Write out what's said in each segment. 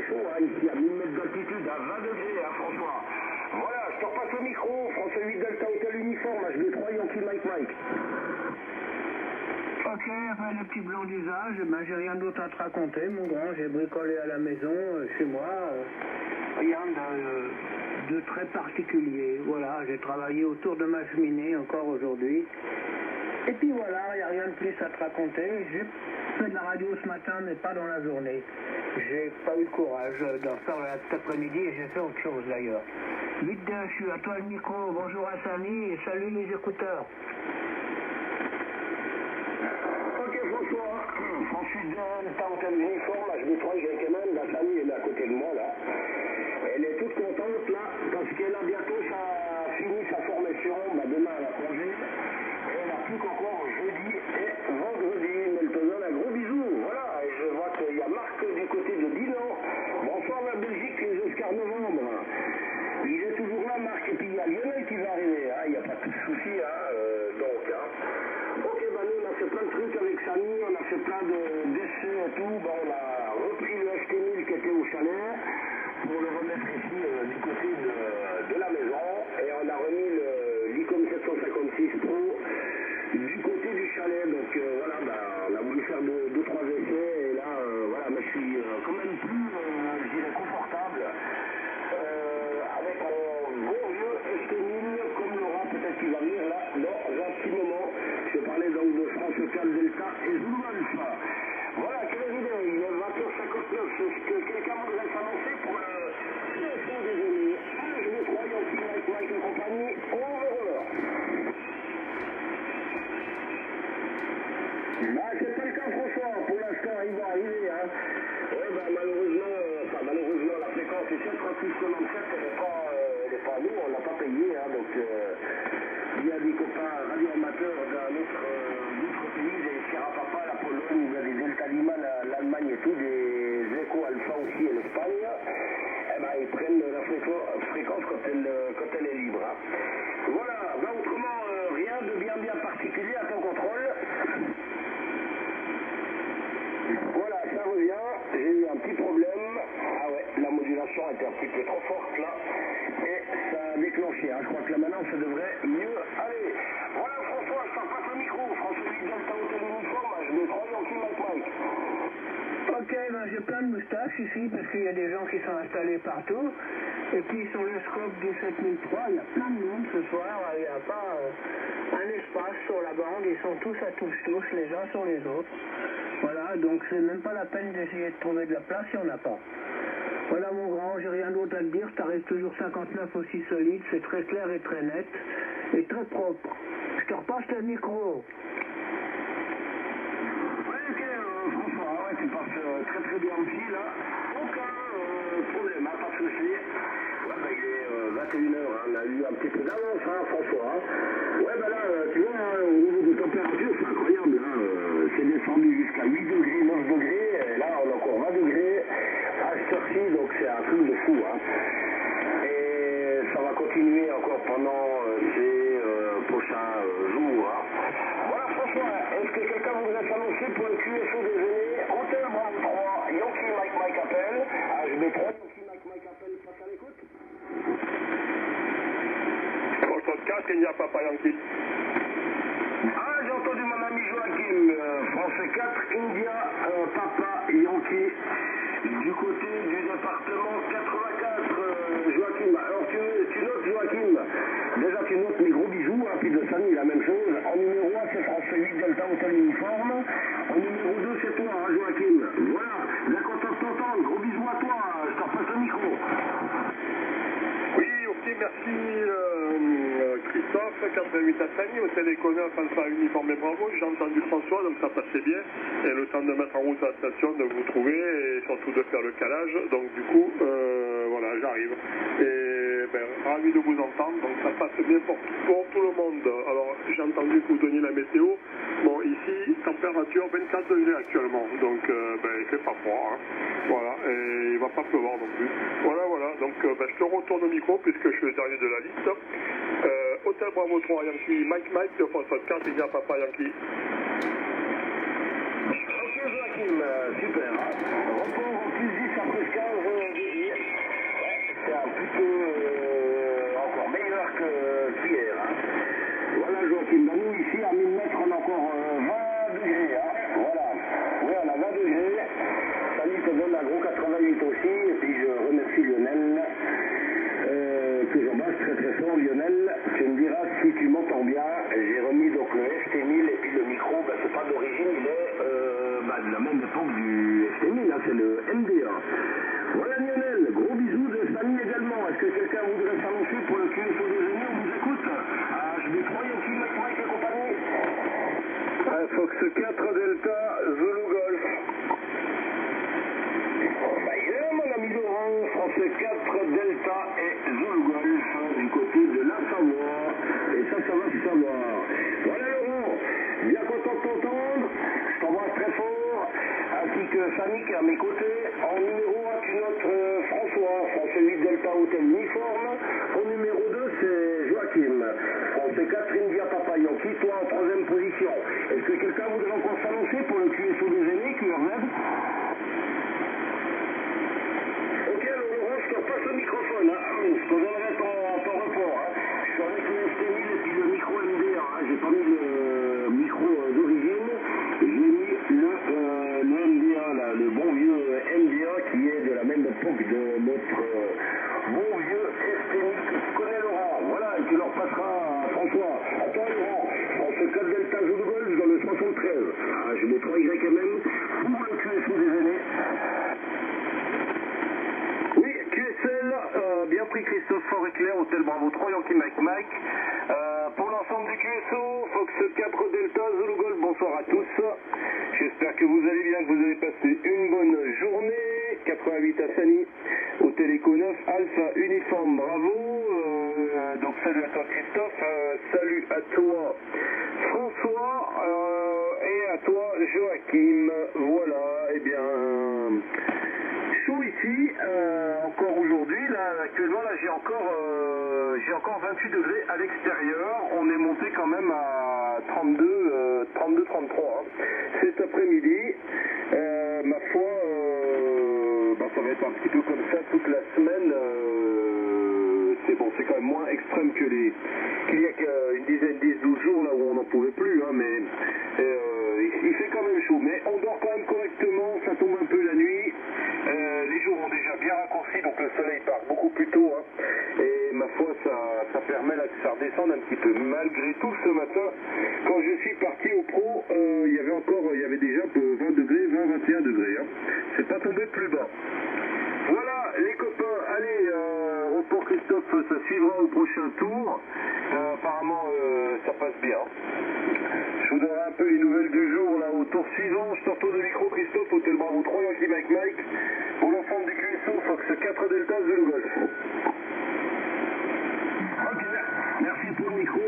fait chaud, hein, ici à 1000 mètres d'altitude, à 20 degrés, hein, François. Voilà, je te repasse au micro, François 8 Delta Hotel Uniforme, HB3 Yankee Mike Mike. Ok, après le petit blanc d'usage, j'ai rien d'autre à te raconter, mon grand. J'ai bricolé à la maison, chez moi. Rien de très particulier. Voilà, j'ai travaillé autour de ma cheminée encore aujourd'hui. Et puis voilà, il n'y a rien de plus à te raconter. J'ai fait de la radio ce matin, mais pas dans la journée. J'ai pas eu le courage d'en faire cet après-midi et j'ai fait autre chose d'ailleurs. Vite, je suis à toi le micro. Bonjour à Samy et salut les écouteurs. François Delta Hotel Uniforme, HB3 YMN, la famille est à côté de moi là. Elle est toute contente là, parce qu'elle a bientôt fini sa formation, demain elle a congé. Et elle n'a plus qu'encore jeudi et vendredi. Mais elle te donne un gros bisou, voilà. Et je vois qu'il y a Marc du côté de Dinan. Bonsoir la Belgique, les Oscars novembre. Il est toujours là Marc, et puis il y a Lionel qui va arriver, hein. Il n'y a pas de souci, donc. Ok, nous on a fait plein de trucs avec Samy, on a fait plein d'essais et tout. On a repris le ST1000 qui était au chalet pour le remettre ici du côté de la maison. Et on a remis l'Icom 756 Pro du côté du chalet. Donc voilà, on a voulu faire deux, trois essais. Et là, voilà, mais je suis quand même plus, je dirais, confortable. Avec mon bon vieux ST1000 comme Laura, peut-être qu'il va venir là dans un petit moment. Je parlais donc de France 4 Delta et Zulu Alpha. Voilà, quelle idée, il est 20h59. Est-ce que quelqu'un voudrait s'annoncer pour le CFO des années je me crois Yankee Mike Mike et compagnie, over. C'est pas le cas François, pour l'instant il va arriver. Hein. Oui, malheureusement, la fréquence est 73697, elle n'est pas nous, on l'a pas payé, hein, donc il y a des copains radio-amateurs d'un autre pays, des Sierra Papa, la Pologne, il y a des Delta Lima, l'Allemagne et tout, des Echo Alpha aussi et l'Espagne, ils prennent la fréquence quand elle est libre. Hein. Voilà, autrement, rien de bien particulier à ton contrôle. Voilà, ça revient, j'ai eu un petit problème, la modulation était un petit peu trop forte là, et ça a déclenché, je crois que là maintenant ça devrait mieux aller. Voilà François, je t'en passe le micro, François 8 Delta Hotel Uniforme, HB3 Yankee Mike Mike. Ok, j'ai plein de moustaches ici parce qu'il y a des gens qui sont installés partout. Et puis sur le scope du 7003, il y a plein de monde ce soir. Il n'y a pas un espace sur la bande. Ils sont tous à touche-touche, les uns sur les autres. Voilà, donc c'est même pas la peine d'essayer de trouver de la place si on n'a pas. Voilà mon grand, j'ai rien d'autre à te dire. Ça reste toujours 59 aussi solide. C'est très clair et très net. Et très propre. Je te repasse le micro. François, tu passes très bien aussi là. Aucun problème, pas de souci. Il est 21h, on a eu un petit peu d'avance, François. Là, tu vois, au niveau de température, c'est incroyable. C'est descendu jusqu'à 8 degrés, 9 degrés. Et là, on a encore 20 degrés à cette heure-ci, donc c'est un truc de fou. Et ça va continuer encore pendant ces prochains jours. Voilà, François, est-ce que quelqu'un voudrait s'annoncer pour le QSO déjeuner Hôtel Bravo 3, Yankee Mike Mike appelle, HB3, Yankee Mike Mike appelle, passe à l'écoute. François 4, il n'y a Papa Yankee. J'ai entendu mon ami Joachim, France 4, India, Papa Yankee, du côté du département 84, Joachim. Alors tu notes Joachim, déjà tu notes mes gros bisous, puis de Samy, la même chose. En numéro 1, c'est France 8 Delta Hotel Uniforme. En numéro 2, c'est toi, Joachim. Voilà, la contente t'entendre, gros bisous à toi, je t'en passe le micro. Oui, ok, merci Christophe, 88 à Samy, au téléconneur Alpha Uniforme et Bravo. J'ai entendu François, donc ça passait bien. Et le temps de mettre en route à la station, de vous trouver et surtout de faire le calage. Donc du coup, voilà, j'arrive. Et ravi de vous entendre, donc ça passe bien pour tout le monde. Alors j'ai entendu que vous donniez la météo. Bon, ici, température 24 degrés actuellement, donc il fait pas froid. Voilà, et il va pas pleuvoir non plus. Voilà, donc je te retourne au micro puisque je suis le dernier de la liste. Hôtel Bravo 3 Yankee, Mike de François 4, il y a Papa Yankee. Ok Joachim, super. Repos en plus 10 après 15. mon Lionel, tu me diras si tu m'entends bien. J'ai remis donc le ST1000 et puis le micro, c'est pas d'origine, il est de la même époque du ST1000, c'est le MD1. Voilà Lionel, gros bisous de Samy également. Est-ce que quelqu'un voudrait s'annoncer pour le QSO déjeuner? On vous écoute. HB3, Yankee, Mike et compagnie. Fox 4 Delta, Zulu Golf. Mon ami Laurent, France 4 Delta et Zulu Golf du côté de la Savoie. Et ça va se savoir. Voilà Laurent, bien content de t'entendre. Je t'embrasse très fort. Ainsi que Samy qui est à mes côtés. En numéro 1, tu notes François, France 8 Delta Hôtel Uniforme. Au numéro 2, c'est Joachim. France 4 India Papa Yankee, toi en 3e position. Est-ce que quelqu'un voudrait encore s'annoncer pour le QSO des aînés, QRZ? Passe le microphone, je te donnerai ton report. Je suis avec le ST1000 et puis le micro MD1. J'ai pas mis le micro d'origine, j'ai mis le MD1, là, le bon vieux MD1 qui est de la même époque de notre bon vieux ST1000 que tu connais Laurent. Voilà, et tu leur passeras à François. À toi Laurent, France 4 Delta Zulu Golf dans le 73. Je mets 3 YMM pour le QSO des aînés. Bien pris Christophe Fort Éclair, Hôtel Bravo 3, Yankee Mike. Pour l'ensemble du QSO, Fox 4 Delta, Zulu Golf, bonsoir à tous. J'espère que vous allez bien, que vous avez passé une bonne journée. 88 à Sani, Hôtel Eco 9, Alpha Uniforme, bravo. Donc salut à toi Christophe, salut à toi François et à toi Joachim. Voilà, et bien... chaud ici, encore aujourd'hui, là actuellement là j'ai encore 28 degrés à l'extérieur, on est monté quand même à 32-33 cet après-midi, ma foi ça va être un petit peu comme ça toute la semaine, c'est bon, c'est quand même moins extrême qu'il y a une dizaine, 10-12 jours là où on n'en pouvait plus, mais il fait quand même chaud, mais on dort quand même correctement, ça tombe un peu la nuit, les jours ont déjà bien raccourci, donc le soleil part beaucoup plus tôt, et ma foi ça permet là que ça redescende un petit peu. Malgré tout, ce matin, quand je suis parti au pro, il y avait déjà 20 degrés, 20-21 degrés, c'est pas tombé plus bas. Voilà les copains, allez, report Christophe, ça suivra au prochain tour. Apparemment ça passe bien. Je vous donnerai un peu les nouvelles du jour là au tour suivant. Je te retourne le micro Christophe, Hôtel Bravo 3, Yankee Mike. Pour l'ensemble du QSO, Fox 4 Delta Zulu Golf. Ok, merci pour le micro.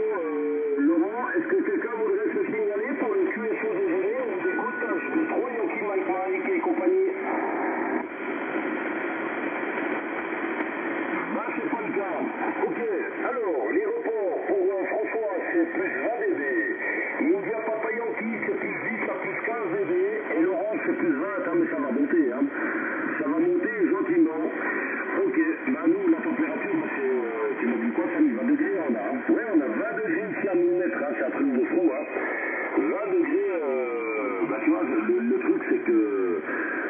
Laurent, est-ce que quelqu'un voudrait se signaler pour le QSO déjeuner? On vous écoute, je suis 3 Yankee Mike et compagnie. C'est pas le cas. Ok, alors, les reports pour François, c'est plus 20 dB. India Papa Yankee, c'est plus 10 à plus 15 dB. Et Laurent, c'est plus 20, mais ça va monter. Ça va monter gentiment. Ok, nous, la température, tu m'as dit quoi, ça 20 degrés, on a. Ouais, on a 20 degrés ici à millimètres, c'est un truc de fou. 20 degrés, tu vois, le truc, c'est que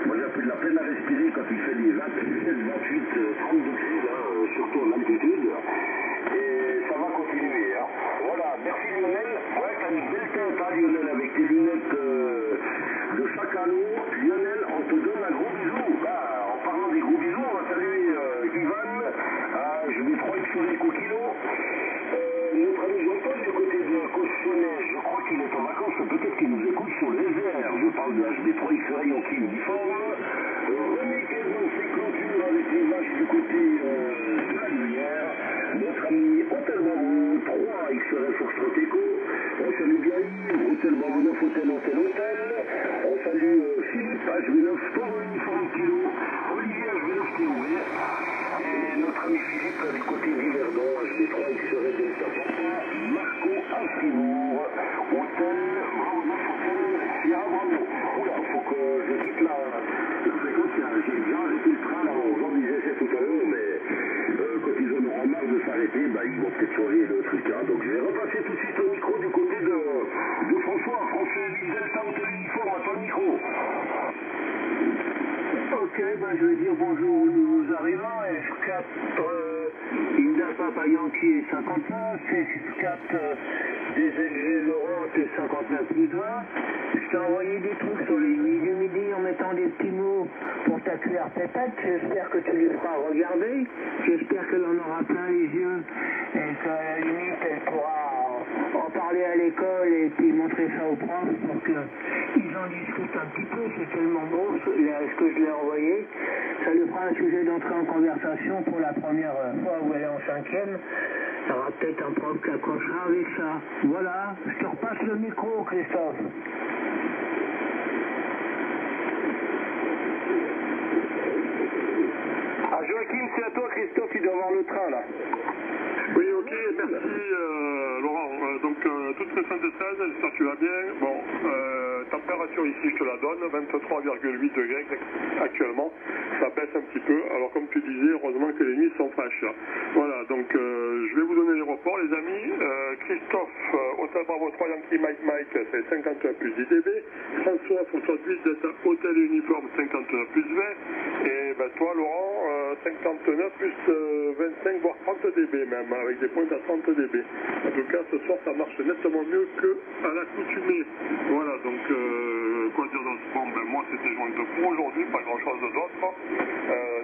moi, j'ai un peu de la peine à respirer quand il fait des 27, 28, 30 degrés, là, surtout en altitude. Et ça va continuer. Voilà, merci Lionel. Ouais, t'as une belle tête, Lionel, avec tes lunettes de sac à l'eau. Lionel, on te donne un gros bisou. En parlant des gros bisous, on va saluer Ivan. Je lui 3 X au kilo. Notre ami Jean-Paul du côté de Cochonnet, je crois qu'il est en vacances, peut-être qu'il nous écoute sur les airs. Je parle de HB3 X-Ray Yankee uniforme. René qui est dans ses clôtures avec les vaches du côté de la lumière. Notre ami Hôtel Bravo 3 X-Ray Foxtrot Eco. On salue bien Yves, Hôtel Bravo 9 Hôtel. On salue Philippe HB9 pour uniforme kilo. Olivier HB9 TV. Et notre ami Philippe du côté d'Yverdon, HB3 X-Ray Delta Papa. Marco à Fribourg. Hôtel Bravo 9 Hôtel Sierra Bravo. Oula, faut que je quitte la fréquence. J'ai déjà arrêté le train là, j'en disais c'est tout à l'heure, mais quand ils en auront marre de s'arrêter, ils vont peut-être changer le truc. Donc je vais repasser tout de suite le micro du côté de François. Français 8 Delta Hôtel Uniforme, à ton micro. Ok, je vais dire bonjour aux nouveaux arrivants. F4 Inda Papa Yankee 59, F4 DZG Laurent c'est 59 plus 20. Je t'ai envoyé des trucs sur les nuits du midi en mettant des petits mots pour ta cuillère pépette. J'espère que tu les feras regarder. J'espère qu'elle en aura plein les yeux et qu'à la limite elle pourra en parler à l'école et puis montrer ça aux profs pour qu'ils en discutent un petit peu. C'est tellement beau ce que je l'ai envoyé. Ça lui fera un sujet d'entrée en conversation pour la première fois où elle est en 5e. Il y aura peut-être un prof qui accrochera avec ça. Voilà, je te repasse le micro, Christophe. Ah, Joachim, c'est à toi, Christophe, il doit avoir le train, là. Oui, ok, merci Laurent. Donc, toute récente 16, j'espère que tu vas bien. Bon, température ici, je te la donne, 23,8 degrés actuellement. Ça baisse un petit peu. Alors, comme tu disais, heureusement que les nuits sont fraîches. Voilà, donc je vais vous donner les reports, les amis. Christophe, Hôtel Bravo 3 Yankee Mike, c'est 51 plus 10 dB. François, 68 Delta Hôtel Uniforme, 59 plus 20. Et ben, toi, Laurent, 59 plus 25, voire 30 dB même, avec des pointes à 30 dB. En tout cas, ce soir, ça marche nettement mieux qu'à l'accoutumée. Voilà, donc, quoi dire d'autre? Bon, ben, moi, c'était joint de pour aujourd'hui, pas grand-chose d'autre.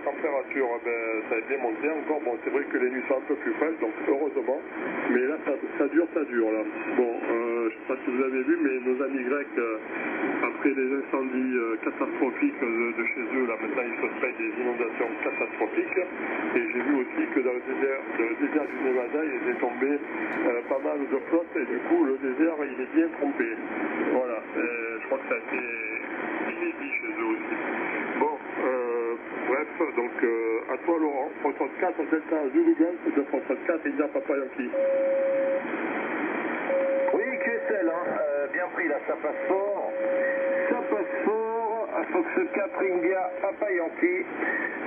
Température, ben, ça a bien monté encore. Bon, c'est vrai que les nuits sont un peu plus fraîches, donc heureusement. Mais là, ça dure, là. Bon, je sais pas si vous avez vu, mais nos amis grecs, après les incendies catastrophiques de chez eux, là, maintenant, ils se payent des inondations catastrophiques. Et j'ai vu aussi que dans le désert du Nevada, il était tombé pas mal de flotte, et du coup, le désert, il est bien trompé. Voilà, je crois que ça a été inédit chez eux aussi. Bon, bref, donc à toi Laurent, 34 Delta Zulu Golf, 234 India Papa Yankee. Oui, QSL, hein, bien pris là, ça passe fort. Ça passe fort. Fox 4 India Papa Yankee.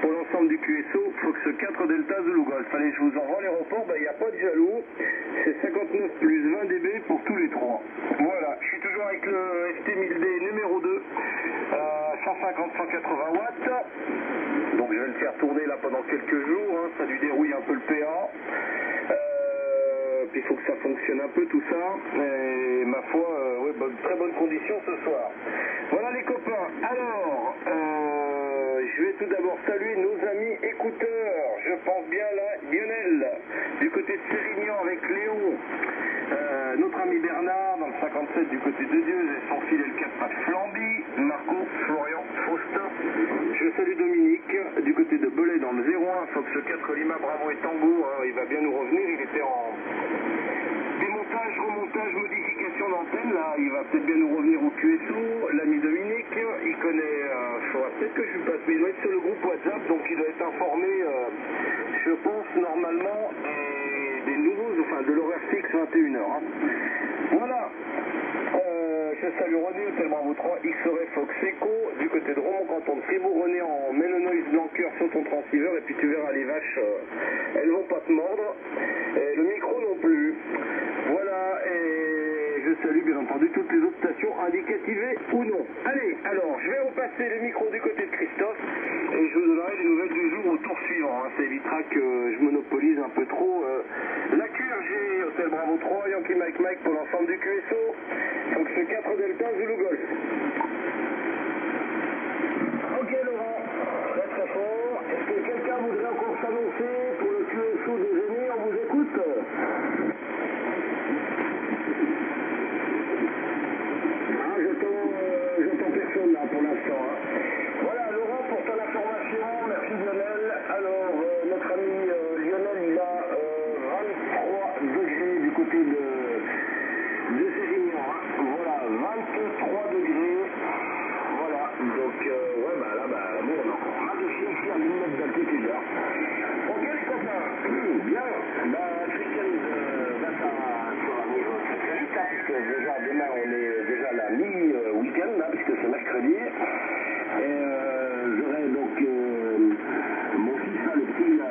Pour l'ensemble du QSO, Fox 4 Delta Zulu Golf. Allez, je vous envoie les reports, il n'y a pas de jaloux. C'est 59 plus 20 dB pour tous les trois. Voilà, je suis toujours avec le ST1000D numéro 2. 150-180 watts. Donc je vais le faire tourner là pendant quelques jours, hein. Ça lui dérouille un peu le PA. Puis il faut que ça fonctionne un peu tout ça. Et ma foi, ouais, très bonne condition ce soir. Voilà les copains. Alors, je vais tout d'abord saluer nos amis écouteurs. Je pense bien là, Lionel, du côté de Sérignan avec Léon. Notre ami Bernard dans le 57 du côté de Dieu et son fidèle 4 Flamby, Marco, Florian, Faustin. Je salue Dominique du côté de Belay dans le 01, Fox 4 Lima, Bravo et Tango. Hein, il va bien nous revenir, il était en démontage, remontage, modification d'antenne. Là, il va peut-être bien nous revenir au QSO. L'ami Dominique, il connaît, peut-être que je lui passe, mais il doit être sur le groupe WhatsApp, donc il doit être informé, je pense, normalement, des nouveaux, enfin de l'horaire fixe 21h. Hein. Voilà. Je salue René, Hôtel Bravo 3, X-Ray Fox Echo, du côté de Romont, canton de Fribourg. René en Melanoise Blanqueur sur ton transceiver, et puis tu verras les vaches, elles vont pas te mordre. Et le micro non plus. Voilà, et je salue bien entendu toutes les autres stations indicativées ou non. Allez, alors, je vais repasser le micro du côté de Christophe, et je vous donnerai les nouvelles du jour au tour suivant. Hein. Ça évitera que je monopolise un peu trop la QRG, Hôtel Bravo 3, Yankee Mike pour l'ensemble du QSO. Donc c'est 4 Delta Zulu Golf. Ok Laurent, très très fort. Est-ce que quelqu'un voudrait encore s'annoncer pour le QSO déjeuner? On vous écoute. Ah, j'entends personne là pour l'instant. Hein. Voilà Laurent, pour ton information, merci Lionel. Alors notre ami Lionel, il a 23 degrés du côté de Sérignan. Hein. Voilà, 23 degrés. Voilà, donc ouais, bah là, bon, on a encore mal de chiens ici à 1000 mètres d'altitude. Hein. Ok les copains, bien, ce week-end, ça va venir très très vite, hein, puisque déjà demain on est déjà à la mi-week-end, hein, puisque c'est mercredi. Et j'aurai donc mon fils, là, le petit, là,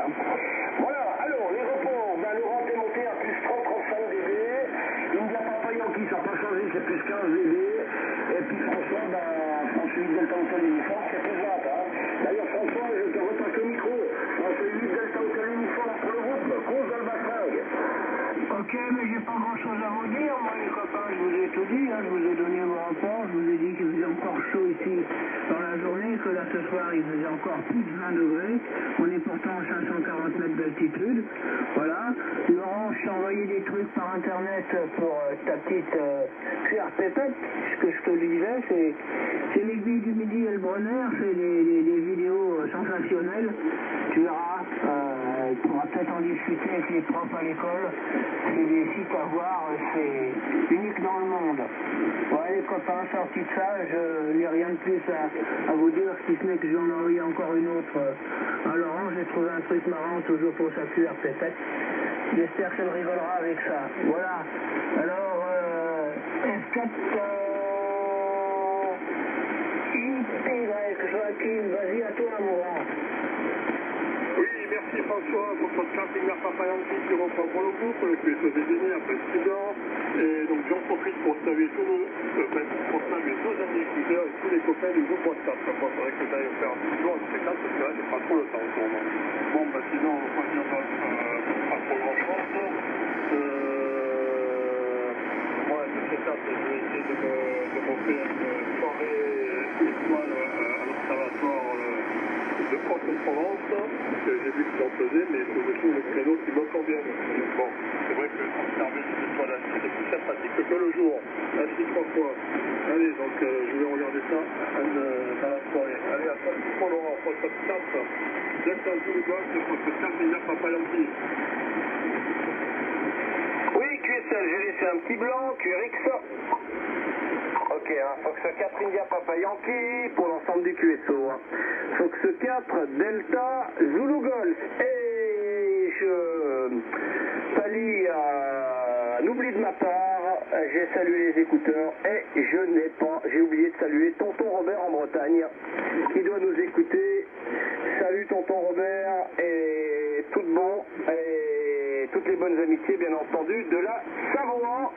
Voilà. Voilà, alors les reports, le rang est monté à plus 30-35 dB. India Papa Yankee, ça n'a pas changé, c'est plus 15 dB. Et puis François, François 8 Delta Hotel Uniforme, c'est plus 20. Hein. D'ailleurs, François, je te repasse le micro. François 8 Delta Hotel Uniforme pour le groupe, cause d'Albafringue. Ok, mais j'ai pas grand chose à vous dire, moi les copains, je vous ai tout dit, hein, je vous ai donné mon rapport, je vous ai dit qu'il faisait encore chaud ici dans la journée, que là ce soir il faisait encore plus de 20 degrés, on est pourtant à 540 mètres d'altitude, voilà. Laurent, je t'ai envoyé des trucs par internet pour ta petite cuillère pépette, ce que je te disais, c'est l'aiguille du midi et le Brenner, c'est des vidéos sensationnelles, tu verras, tu pourras peut-être en discuter avec les profs à l'école. C'est des sites à voir, c'est unique dans le monde. Ouais les copains, sortis de ça, je n'ai rien de plus à vous dire, si ce n'est que j'en ai envoyé encore une autre à Laurent. J'ai trouvé un truc marrant toujours pour sa cuillère pépette. J'espère qu'elle rigolera avec ça. Voilà. Alors, F4 YPY, Joachim, vas-y à toi mon grand. Oui, merci François pour votre camping à Papa Yankee qui reprend pour le groupe, le QSO désigné après le student. Et donc j'en profite pour saluer tous nos amis écouteurs et tous les copains du groupe WhatsApp. Il faudrait que j'aille faire un petit tour de spectacle parce que là j'ai pas trop le temps en ce moment. Bon, sinon on va dire pas trop grand chose. Moi, ce spectacle, je vais essayer de me faire une soirée étoile à l'observatoire de Haute-Provence, que j'ai vu qu'ils en faisaient, mais il faut que je trouve le créneau qui me convient. Bon, c'est vrai que observer les étoiles assis, c'est plus sympathique que le jour, assis 3 fois. Allez, donc je vais regarder ça dans la soirée. Allez, à toi, Laurent, Poste 4, Delta Zulu-Golf, Poste 4, India Papa Yankee. Oui, QSL, j'ai laissé un petit blanc, QRX. Ok, hein, Fox 4 India Papa Yankee pour l'ensemble du QSO. Hein. Fox 4 Delta Zulu Golf. Et je pallie un oubli de ma part, j'ai salué les écouteurs et j'ai oublié de saluer tonton Robert en Bretagne qui doit nous écouter. Salut tonton Robert et tout de bon et toutes les bonnes amitiés bien entendu de la Savoie.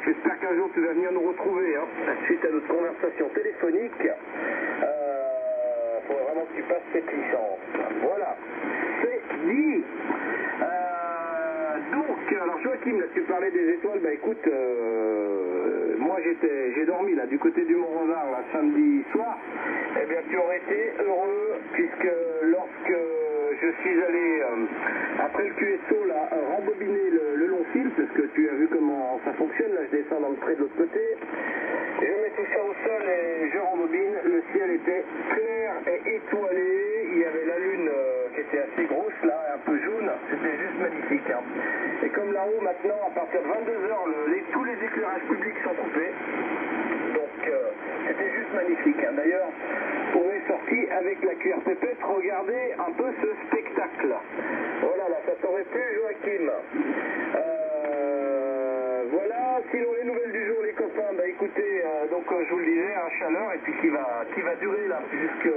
J'espère qu'un jour tu vas venir nous retrouver hein, suite à notre conversation téléphonique. Il faudrait vraiment que tu passes cette licence. Voilà, c'est dit. Donc, alors Joachim, là tu parlais des étoiles, bah écoute, moi j'ai dormi là du côté du Mont-Renard là samedi soir. Eh bien tu aurais été heureux puisque lorsque je suis allé, après le QSO là, rembobiner le long fil, parce que tu as vu comment ça fonctionne, là je descends dans le trait de l'autre côté, je mets tout ça au sol et je rembobine, le ciel était clair et étoilé, il y avait la lune qui était assez grosse là, un peu jaune, c'était juste magnifique. Hein. Et comme là-haut maintenant, à partir de 22h, tous les éclairages publics sont coupés, donc c'était juste magnifique. Hein. D'ailleurs, on est sorti avec la cuillère pépette, regardez un peu ce spectacle. Voilà, là, ça s'aurait plu, Joachim. Voilà, sinon les nouvelles du jour, les copains, bah écoutez, donc je vous le disais, hein, chaleur, et puis qui va durer là, jusque,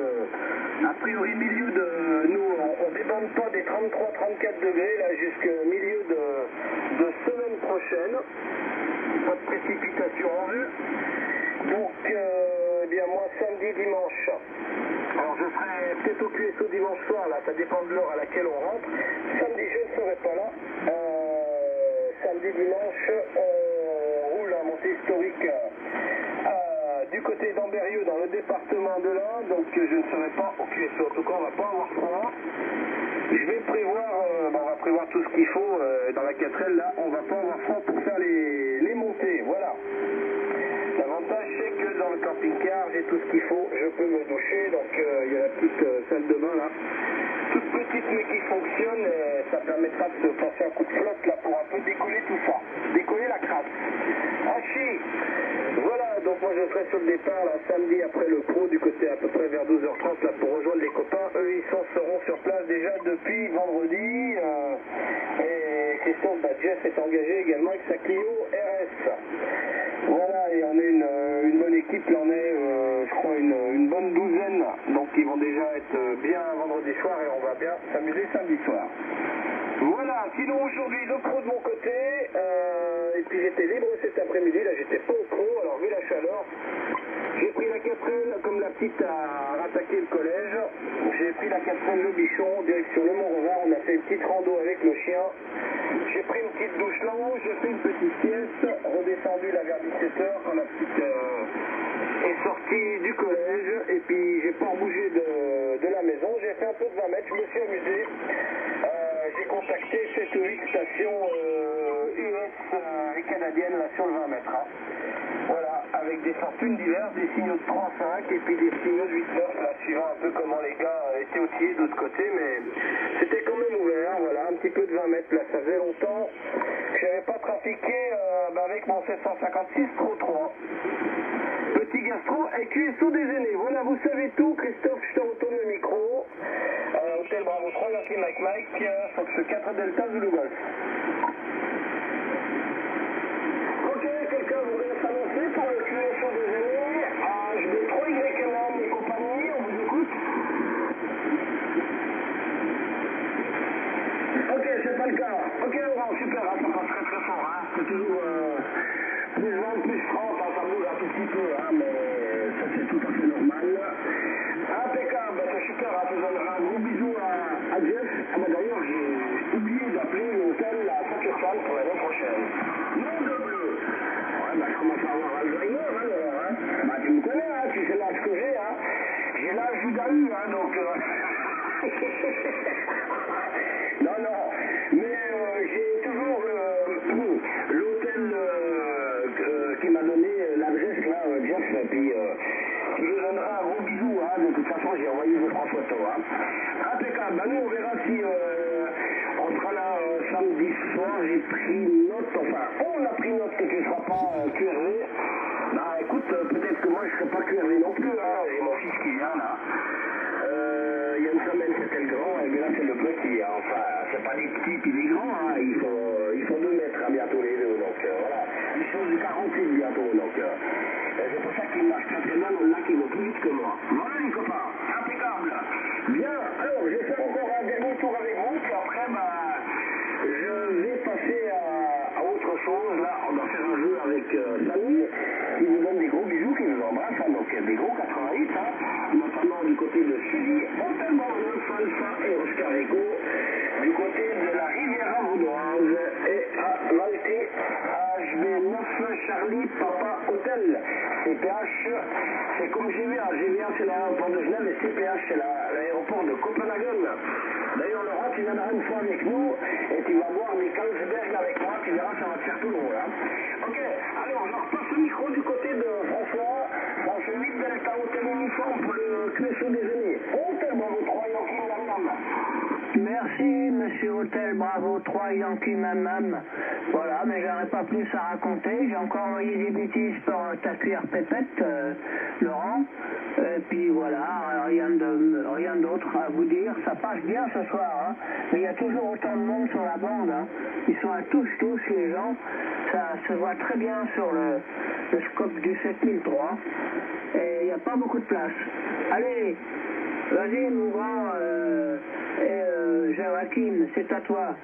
a priori, milieu de, nous, on débande pas des 33-34 degrés, là, jusqu'au milieu de semaine prochaine. Pas de précipitation en vue. Donc, eh bien moi, samedi, dimanche, alors je serai peut-être au QSO dimanche soir, là, ça dépend de l'heure à laquelle on rentre. Samedi, je ne serai pas là. Samedi, dimanche, on roule un montée historique du côté d'Ambérieux, dans le département de l'Ain, donc je ne serai pas au QSO. En tout cas, on ne va pas avoir froid. Je vais prévoir, on va prévoir tout ce qu'il faut dans la 4L, là, on va pas avoir froid pour faire les montées, voilà. L'avantage c'est que dans le camping-car, j'ai tout ce qu'il faut, je peux me doucher, donc il y a la petite salle de bain là, toute petite mais qui fonctionne, et ça permettra de se passer un coup de flotte là pour un peu décoller tout ça, décoller la crasse. Hachi, voilà, donc moi je serai sur le départ là, samedi après le pro, du côté à peu près vers 12h30 là pour rejoindre les copains, eux ils seront sur place déjà depuis vendredi, et Christophe, Jeff est engagé également avec sa Clio RS. Voilà, et on est une bonne équipe, là on est je crois une bonne douzaine, donc ils vont déjà être bien vendredi soir et on va bien s'amuser samedi soir. Voilà, sinon aujourd'hui le pro de mon côté, et puis j'étais libre cet après-midi, là j'étais pas au pro, alors vu la chaleur, j'ai pris la 4L comme la petite a rattaqué le collège, j'ai pris la 4L le bichon, direction le Mont-Revard, on a fait une petite rando avec le chien, j'ai pris une petite douche là-haut, j'ai fait une petite sieste, redescendu là vers 17h quand la petite est sortie du collège, et puis j'ai pas bougé de la maison, j'ai fait un peu de 20 mètres, je me suis amusé. J'ai contacté 7 ou 8 stations US et canadiennes là sur le 20 mètres. Hein. Voilà, avec des fortunes diverses, des signaux de 3,5 et puis des signaux de 8,9 là, suivant un peu comment les gars étaient outillés de l'autre côté, mais c'était quand même ouvert, voilà, un petit peu de 20 mètres là, ça faisait longtemps que je n'avais pas trafiqué avec mon 756 Pro 3. Petit gastro et QSO des aînés. Voilà, vous savez tout. Christophe, je te retourne le micro. Hôtel Bravo 3, Yankee Mike, Fox 4 Delta Zulu Golf. Ok, quelqu'un voudrait s'annoncer pour le QSO des aînés HB3 YMM et compagnie, on vous écoute. Ok, c'est pas le cas. Ok, Laurent, super, hein, ça passe très fort. Hein. C'est toujours plus 20, plus 30, hein, ça bouge un tout petit peu, hein, mais ça c'est tout à fait normal. Impeccable, c'est super, hein, je donnerai un gros bisou à Jeff. Ah bah d'ailleurs, j'ai oublié d'appeler l'hôtel la succursale pour l'année prochaine. Nom de bleu. Ouais, bah je commence à avoir Alzheimer, hein, Laurent, hein. Bah tu me connais, hein, tu sais l'âge que j'ai, hein. J'ai l'âge du Dahu, hein, donc... non, mais j'ai toujours l'hôtel qui m'a donné l'adresse, là, Jeff, puis je lui donnerai un gros bisou, hein, de toute façon j'ai envoyé vos 3 photos, hein. Impeccable, bah nous on verra si on sera là samedi soir, j'ai pris note, enfin on a pris note que tu ne seras pas QRV, bah écoute, peut-être que moi je ne serai pas QRV non plus, hein, j'ai mon fils qui vient là. Il y a une semaine c'était le grand, et bien là c'est le petit, hein. Enfin c'est pas des petits puis des grands, hein. Ils font 2 mètres hein, bientôt les deux, donc voilà, ils sont du 48 bientôt, donc c'est pour ça qu'ils marchent très très bien, là qui vont plus vite que moi. Voilà les copains, impeccable. Bien, alors je vais faire encore un dernier tour avec vous, puis après bah, je vais passer à autre chose, là on va faire un jeu avec Samy, qui nous donne des gros bisous, qui nous embrasse, hein, donc des gros 88, hein, notamment du côté de Sully, Fontainebleau, Alpha et Oscar Echo, du côté de la Riviera Vaudoise et à Malte, HB9 Charlie Papa Hôtel. CPH, c'est comme GVA. GVA c'est l'aéroport de Genève et CPH c'est l'aéroport de Copenhague. D'ailleurs Laurent, tu viendras une fois avec nous et tu vas voir les Carlsberg avec moi, tu verras, ça va te faire tout long là. Ok, alors je repasse le micro du côté de François 8 Delta Hôtel Uniforme pour le QSO des aînés. Hôtel Bravo 3 Yankee Mamam. Merci, monsieur Hôtel Bravo 3 Yankee Mamam. Voilà, mais j'aurais pas plus à raconter. J'ai encore envoyé des bêtises par ta cuillère pépette, Laurent. Et puis voilà, rien d'autre à vous dire. Ça passe bien ce soir, hein. Mais il y a toujours autant de monde sur la bande, hein. Ils sont à tous les gens. Ça se voit très bien sur le scope du 7003. Et il n'y a pas beaucoup de place. Allez, vas-y mon grand Joachim, c'est à toi.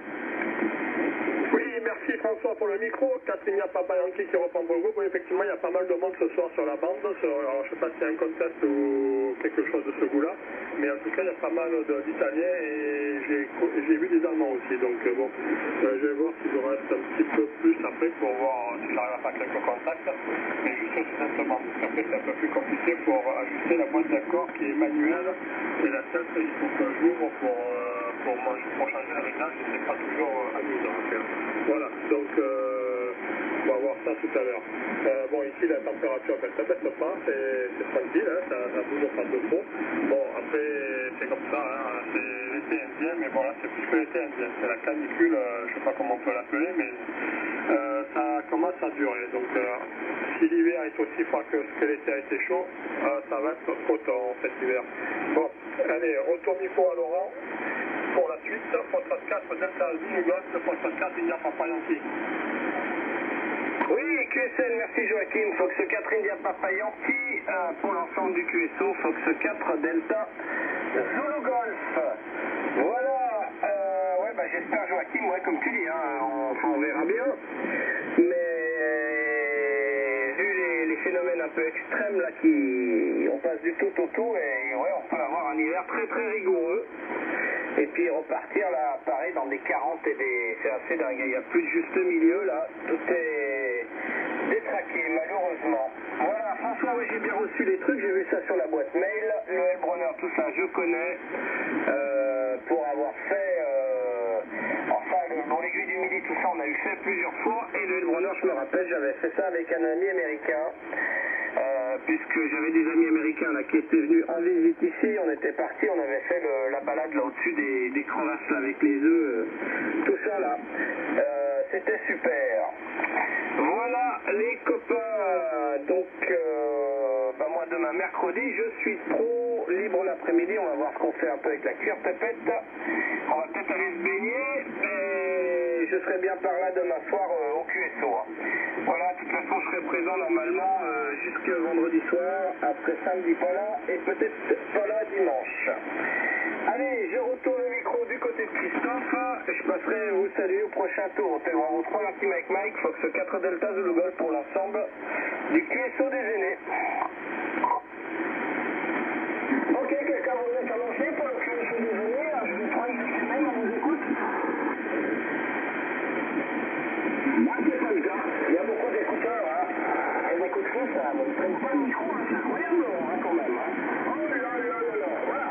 Oui, merci François pour le micro. Catherine Papa Yankee qui reprend pour le groupe. Oui, effectivement, il y a pas mal de monde ce soir sur la bande. Alors, je ne sais pas s'il y a un contest ou quelque chose de ce goût-là. Mais en tout cas, il y a pas mal d'Italiens et j'ai vu des Allemands aussi. Donc, bon, je vais voir s'il me reste un petit peu plus après pour voir si j'arrive à faire quelques contacts. Mais juste simplement, parce qu'après, c'est un peu plus compliqué pour ajuster la boîte d'accord qui est manuelle. Et la tête, il faut que j'ouvre pour changer le réglage et c'est pas toujours amusant à faire. Voilà, donc on va voir ça tout à l'heure. Bon, ici la température elle ne baisse pas, c'est tranquille, hein, ça bouge pas de trop. Bon, après c'est comme ça, hein, c'est l'été indien, mais bon là c'est plus que l'été indien, c'est la canicule, je sais pas comment on peut l'appeler, mais ça commence à durer. Donc si l'hiver est aussi froid que l'été a été chaud, ça va être autant cet hiver. Bon, allez, retour micro à Laurent. Pour la suite, Fox 4 Delta Zulu Golf, Fox 4 India Papa Yankee. Oui, QSL, merci Joachim. Fox 4 India Papa Yankee pour l'ensemble du QSO. Fox 4 Delta Zulu Golf. Maxime, ouais, comme tu dis, hein, on verra bien. Mais vu les phénomènes un peu extrêmes là on passe du tout au tout et ouais, on peut avoir un hiver très très rigoureux. Et puis repartir là, pareil, dans des 40 et des... C'est assez dingue, il n'y a plus de juste milieu là, tout est détraqué malheureusement. Voilà, François, oui, j'ai bien reçu les trucs, j'ai vu ça sur la boîte mail, le Hellbrunner, tout ça, je connais, pour avoir fait, dans l'aiguille du midi, tout ça, on a eu fait plusieurs fois, et le Hellbrunner, je me rappelle, j'avais fait ça avec un ami américain. Puisque j'avais des amis américains là qui étaient venus en visite ici, on était partis, on avait fait la balade là au-dessus des crevasses là, avec les œufs, tout ça là, c'était super. Voilà les copains, donc moi demain mercredi je suis trop libre l'après-midi, on va voir ce qu'on fait un peu avec la cuillère pépette, on va peut-être aller se baigner et je serai bien par là demain soir au QSO. Voilà, de toute façon je serai présent normalement jusque vendredi soir, après samedi pas là et peut-être pas là dimanche. Allez, je retourne le micro du côté de Christophe, je passerai vous saluer au prochain tour. Hôtel Bravo 3, Marty Mike, Fox 4 Delta Zulu Golf pour l'ensemble du QSO des aînés. Ok, quelqu'un vous êtes annoncé pour le QSO des aînés, je vous prends une semaine, on vous écoute. Là, c'est pas le cas, il y a beaucoup d'écouteurs, hein. Et des coups de fil, ça ne prenne pas le micro, hein. C'est incroyable, hein, quand même, hein. Oh là là là là, voilà.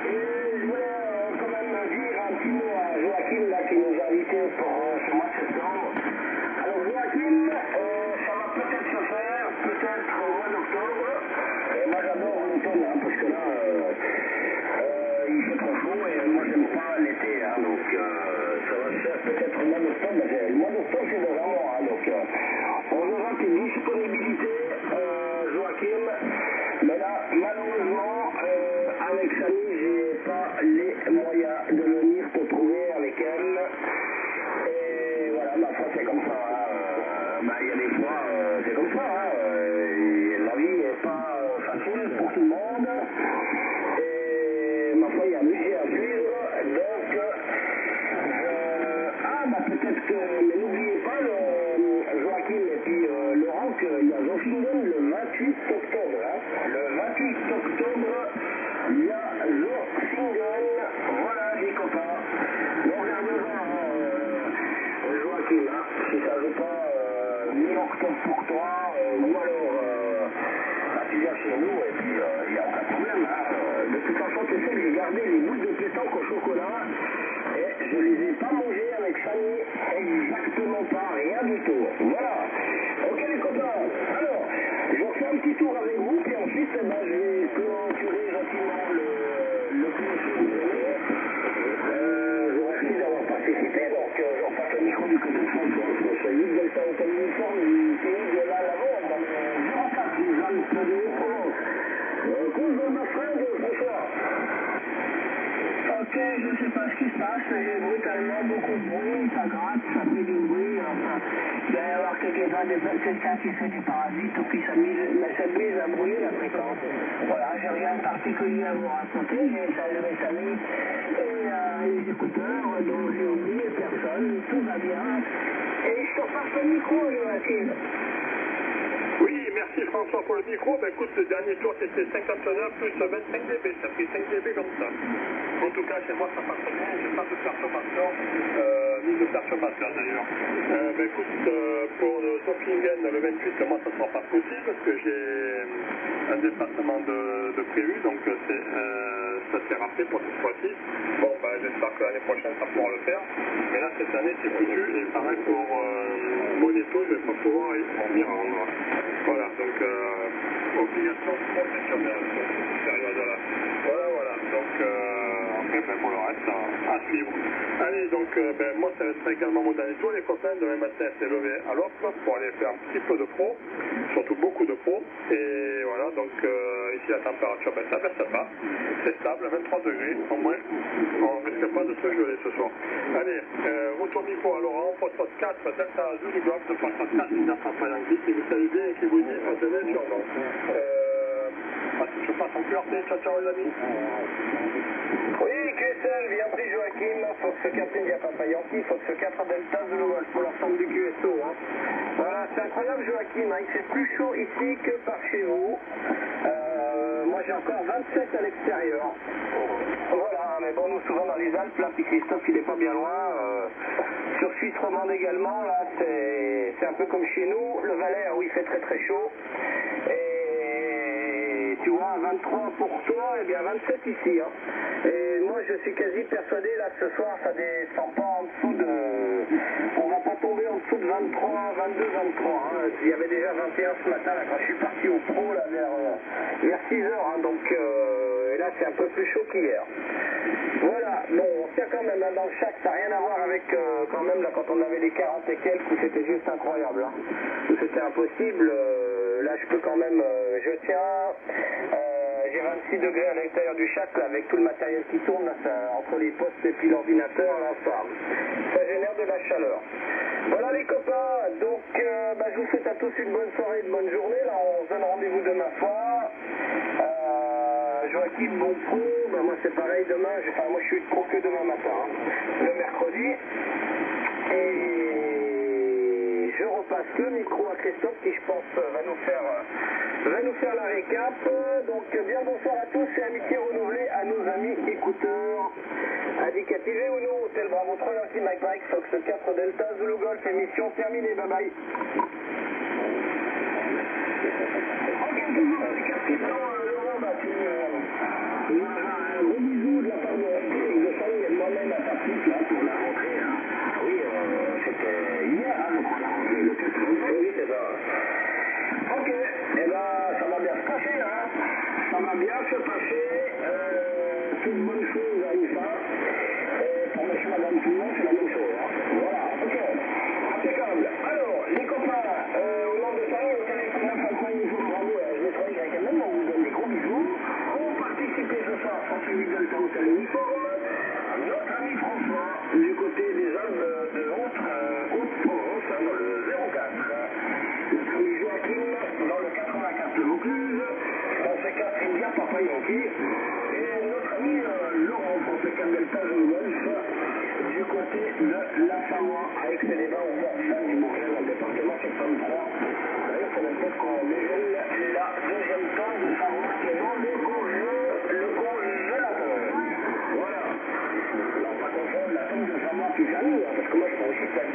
Et je voulais quand même dire un petit mot à Joachim, là, qui nous a invités pour ce mois de septembre. Alors Joachim, ça va peut-être se faire, peut-être au mois d'octobre. Et moi j'adore l'automne, hein, parce que là, il fait trop chaud et moi j'aime pas l'été, hein, donc ça va se faire peut-être au mois d'octobre. Le mois d'octobre c'est dans un mois, hein, donc on verra tes disponibilités, Joachim. Mais là, malheureusement, avec Samy, j'ai pas les moyens de venir te trouver avec elle. Et voilà, ma foi, c'est comme ça. Hein. Il y a des fois, c'est comme ça. Hein. La vie n'est pas facile pour tout le monde. Et ma foi, il y a un budget à suivre. Donc, peut-être que, mais n'oubliez pas, Joachim et puis Laurent, qu'il y a Zofingen le 28 octobre. Hein. Le 28 octobre, il y a Zofingen. Voilà les copains. Donc regardez-en Joachim, hein, si ça ne veut pas mi-octobre pour toi, ou alors tu viens chez nous et puis il n'y a aucun problème. Hein. De toute façon, tu sais que j'ai gardé les boules de pétanque au chocolat. Et je les ai pas mangés avec Fanny, exactement pas, rien du tout. Voilà. Ok les copains, alors, je refais un petit tour avec vous, puis ensuite, je vais clôturer gentiment le QSO des aînés. Je vous remercie d'avoir participé, donc j'en passe le micro du côté de François. Je suis 8 Delta Hotel Uniforme du pays de la Lavande, dans le 04 du Alpes de Provence. Cool, dans ma fringue, François. Ok, je ne sais pas ce qui se passe, j'ai brutalement beaucoup de bruit, ça gratte, ça fait du bruit, enfin, il va y avoir quelqu'un qui fait des parasites ou qui s'amuse à brouiller la fréquence. Voilà, j'ai rien de particulier à vous raconter, j'ai salué Samy et les écouteurs, donc j'ai oublié personne, tout va bien. Et je te repasse le micro, Joachim. Oui, merci François pour le micro. Ben écoute, le dernier tour c'était 59 plus 25 dB, ça fait 5 dB comme ça. En tout cas, chez moi ça passe bien, j'ai pas de perturbation, ni de perturbation d'ailleurs. Ben écoute, pour le Zofingen le 28, moi ça sera pas possible parce que j'ai un déplacement de prévu, donc ça s'est rappelé pour cette fois-ci. Bon, ben j'espère que l'année prochaine ça pourra le faire. Mais là, cette année c'est foutu, et pareil pour Moneto, je vais pas pouvoir m'y rendre. Voilà, donc obligation professionnelle sur cette période-là. Voilà, donc après pour le reste à suivre. Allez, donc moi ça va être également mon dernier tour, les copains. Demain matin c'est levé à l'offre pour aller faire un petit peu de pro, surtout beaucoup de pro. Et voilà, donc ici la température, ça baisse pas, c'est stable, 23 degrés, au moins on ne risque pas de se geler ce soir. Allez, retour micro à Laurent, poste 4, Delta Zulu Golf, de poste 4, il n'a pas l'anglais, qui vous salue bien et qui vous dit on se met sur nous. Je passe en QRT, ciao les amis. Oui, QSL, bien pris Joachim. Joachim, Fox 4 India Papa Yankee, Fox 4 Delta Zulu Golf pour l'ensemble du QSO. Hein. Voilà, c'est incroyable Joachim, hein, il fait plus chaud ici que par chez vous. Moi j'ai encore 27 à l'extérieur. Voilà, mais bon, nous souvent dans les Alpes, là, puis Christophe il est pas bien loin. Sur Suisse romande également, là, c'est un peu comme chez nous. Le Valais, où il fait très très chaud. Et tu vois, 23 pour toi, et bien 27 ici. Hein. Et moi je suis quasi persuadé là que ce soir ça descend pas en dessous de... On va pas tomber en dessous de 23, 22, 23. Hein. Il y avait déjà 21 ce matin là, quand je suis parti au pro là, vers 6 heures. Hein. Donc et là c'est un peu plus chaud qu'hier. Voilà, bon, on tient quand même hein, dans le chac, ça n'a rien à voir avec quand même là quand on avait les 40 et quelques où c'était juste incroyable. Hein. Où c'était impossible. Là je peux quand même, je tiens, j'ai 26 degrés à l'intérieur du chac là, avec tout le matériel qui tourne là, ça, entre les postes et puis l'ordinateur, là, ça génère de la chaleur. Voilà les copains, donc je vous souhaite à tous une bonne soirée, une bonne journée, là on se donne rendez-vous demain soir. Joachim, bon pro, moi c'est pareil demain, moi je suis de pro que demain matin, hein, le mercredi. Et je repasse le micro à Christophe qui je pense va nous faire la récap. Donc bien bonsoir à tous et amitié renouvelée à nos amis écouteurs. Indicatif ou non, Hôtel Bravo 3, Yankee Mike Mike, Fox 4 Delta, Zulu Golf, émission terminée, bye bye. Ok, toujours indicatif dans Laurent, un gros bisou de la part de famille et de moi-même à ta petite là pour la rentrée. Hein. Ah oui, c'était hier, hein, donc on a rentré le 4 novembre. Oui, c'est ça. Ok, et ça va bien se passer, hein. Ça va bien se passer. Toute bonne chose à une fin. Et pour monsieur, madame, tout le monde, c'est la même chose. Hein. Voilà, ok. Impeccable. Alors, les copains, au nom de famille, au téléphone, uniforme, bravo, je vais travailler avec un homme, on vous donne des gros bisous. On participe ce soir, François Vidal, hôtel uniforme. Notre ami François, du côté des Alpes de Haute-Provence, dans le 04. Notre ami Joachim, dans le 84 de Vaucluse. Français 4 India, Papa Yankee. Et notre ami Laurent, Français 4 Delta, Zulu Golf, du côté de la Savoie, avec ses débats au Morphane du Bourget, dans le département 73. D'ailleurs, c'est peut-être qu'on déjeune la deuxième tonne de Savoie qui est dans le congélateur. Voilà. Alors, pas confondre la tonne de Savoie puis Camille, parce que moi, je prends aussi peut-être